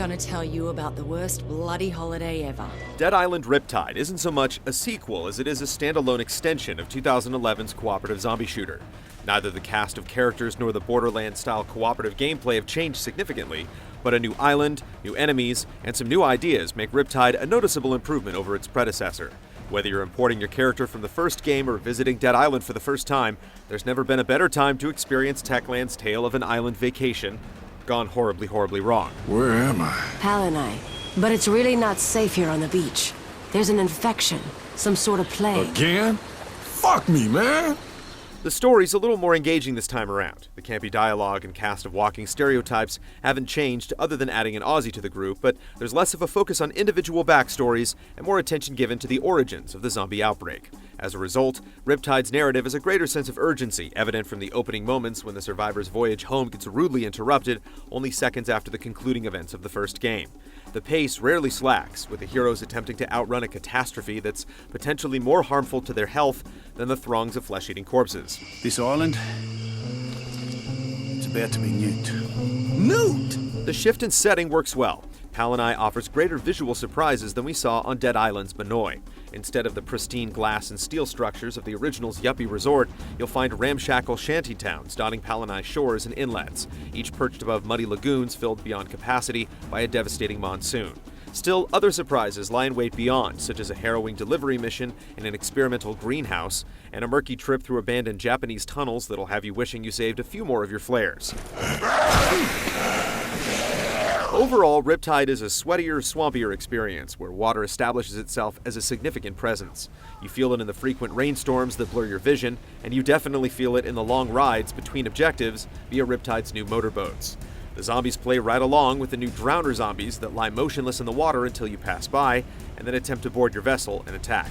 gonna tell you about the worst bloody holiday ever. Dead Island Riptide isn't so much a sequel as it is a standalone extension of 2011's cooperative zombie shooter. Neither the cast of characters nor the Borderlands-style cooperative gameplay have changed significantly, but a new island, new enemies, and some new ideas make Riptide a noticeable improvement over its predecessor. Whether you're importing your character from the first game or visiting Dead Island for the first time, there's never been a better time to experience Techland's tale of an island vacation gone horribly, horribly wrong. Where am I? Pal and I. But it's really not safe here on the beach. There's an infection, some sort of plague. Again? Fuck me, man! The story's a little more engaging this time around. The campy dialogue and cast of walking stereotypes haven't changed other than adding an Aussie to the group, but there's less of a focus on individual backstories and more attention given to the origins of the zombie outbreak. As a result, Riptide's narrative has a greater sense of urgency, evident from the opening moments when the survivor's voyage home gets rudely interrupted only seconds after the concluding events of the first game. The pace rarely slacks, with the heroes attempting to outrun a catastrophe that's potentially more harmful to their health than the throngs of flesh-eating corpses. This island, it's about to be nuked. Nuked? The shift in setting works well. Pal and I offers greater visual surprises than we saw on Dead Island's Manoy. Instead of the pristine glass and steel structures of the original's yuppie resort, you'll find ramshackle shanty towns dotting Pal and I's shores and inlets, each perched above muddy lagoons filled beyond capacity by a devastating monsoon. Still, other surprises lie in wait beyond, such as a harrowing delivery mission in an experimental greenhouse, and a murky trip through abandoned Japanese tunnels that'll have you wishing you saved a few more of your flares. Overall, Riptide is a sweatier, swampier experience where water establishes itself as a significant presence. You feel it in the frequent rainstorms that blur your vision, and you definitely feel it in the long rides between objectives via Riptide's new motorboats. The zombies play right along with the new drowner zombies that lie motionless in the water until you pass by, and then attempt to board your vessel and attack.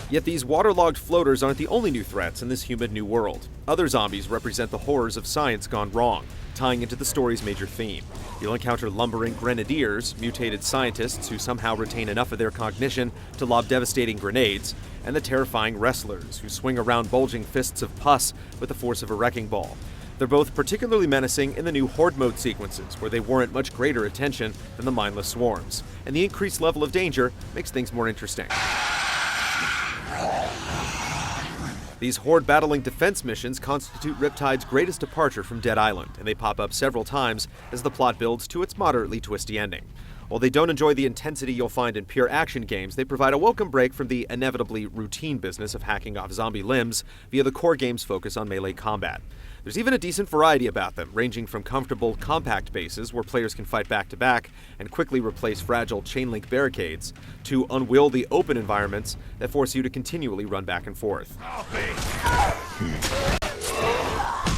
Yet these waterlogged floaters aren't the only new threats in this humid new world. Other zombies represent the horrors of science gone wrong, tying into the story's major theme. You'll encounter lumbering grenadiers, mutated scientists who somehow retain enough of their cognition to lob devastating grenades, and the terrifying wrestlers who swing around bulging fists of pus with the force of a wrecking ball. They're both particularly menacing in the new Horde mode sequences, where they warrant much greater attention than the mindless swarms, and the increased level of danger makes things more interesting. These horde-battling defense missions constitute Riptide's greatest departure from Dead Island, and they pop up several times as the plot builds to its moderately twisty ending. While they don't enjoy the intensity you'll find in pure action games, they provide a welcome break from the inevitably routine business of hacking off zombie limbs via the core game's focus on melee combat. There's even a decent variety about them, ranging from comfortable, compact bases where players can fight back-to-back and quickly replace fragile chain-link barricades, to unwieldy open environments that force you to continually run back and forth.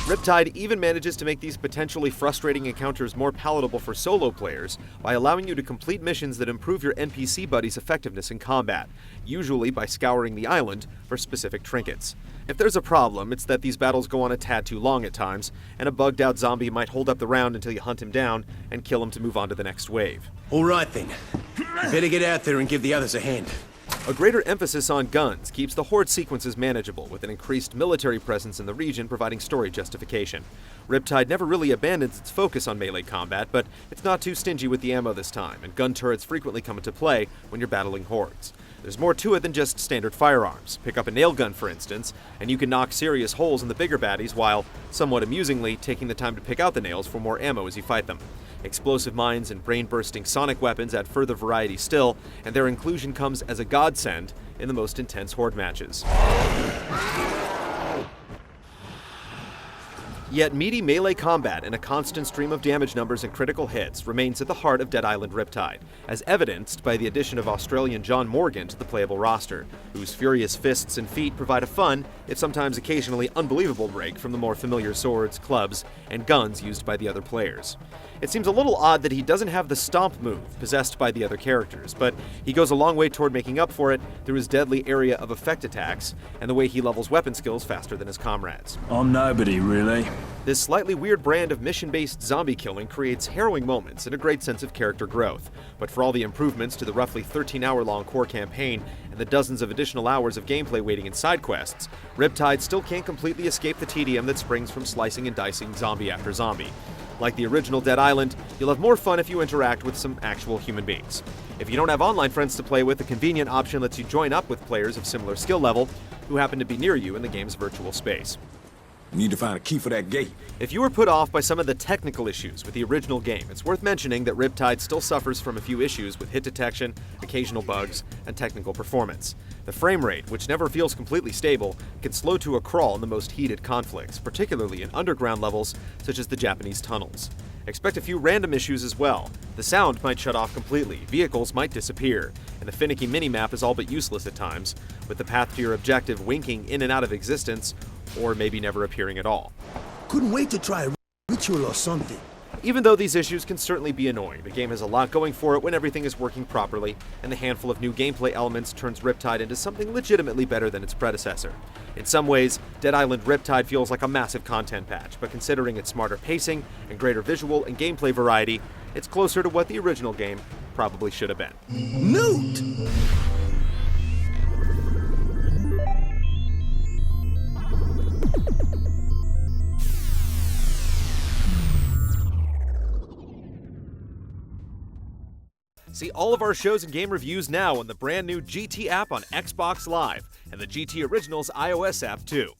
Riptide even manages to make these potentially frustrating encounters more palatable for solo players by allowing you to complete missions that improve your NPC buddies' effectiveness in combat, usually by scouring the island for specific trinkets. If there's a problem, it's that these battles go on a tad too long at times, and a bugged-out zombie might hold up the round until you hunt him down and kill him to move on to the next wave. All right then. You better get out there and give the others a hand. A greater emphasis on guns keeps the horde sequences manageable, with an increased military presence in the region providing story justification. Riptide never really abandons its focus on melee combat, but it's not too stingy with the ammo this time, and gun turrets frequently come into play when you're battling hordes. There's more to it than just standard firearms. Pick up a nail gun, for instance, and you can knock serious holes in the bigger baddies while, somewhat amusingly, taking the time to pick out the nails for more ammo as you fight them. Explosive mines and brain-bursting sonic weapons add further variety still, and their inclusion comes as a godsend in the most intense horde matches. Yet meaty melee combat and a constant stream of damage numbers and critical hits remains at the heart of Dead Island Riptide, as evidenced by the addition of Australian John Morgan to the playable roster, whose furious fists and feet provide a fun, if sometimes occasionally unbelievable break from the more familiar swords, clubs, and guns used by the other players. It seems a little odd that he doesn't have the stomp move possessed by the other characters, but he goes a long way toward making up for it through his deadly area of effect attacks and the way he levels weapon skills faster than his comrades. I'm nobody, really. This slightly weird brand of mission-based zombie killing creates harrowing moments and a great sense of character growth, but for all the improvements to the roughly 13-hour-long core campaign and the dozens of additional hours of gameplay waiting in side quests, Riptide still can't completely escape the tedium that springs from slicing and dicing zombie after zombie. Like the original Dead Island, you'll have more fun if you interact with some actual human beings. If you don't have online friends to play with, a convenient option lets you join up with players of similar skill level who happen to be near you in the game's virtual space. Need to find a key for that gate. If you were put off by some of the technical issues with the original game, it's worth mentioning that Riptide still suffers from a few issues with hit detection, occasional bugs, and technical performance. The frame rate, which never feels completely stable, can slow to a crawl in the most heated conflicts, particularly in underground levels such as the Japanese tunnels. Expect a few random issues as well. The sound might shut off completely, vehicles might disappear, and the Finicky Mini-Map is all but useless at times, with the path to your objective winking in and out of existence, or maybe never appearing at all. Couldn't wait to try a ritual or something. Even though these issues can certainly be annoying, the game has a lot going for it when everything is working properly, and the handful of new gameplay elements turns Riptide into something legitimately better than its predecessor. In some ways, Dead Island Riptide feels like a massive content patch, but considering its smarter pacing and greater visual and gameplay variety, it's closer to what the original game probably should have been. Newt! See all of our shows and game reviews now on the brand new GT app on Xbox Live, and the GT Originals iOS app too.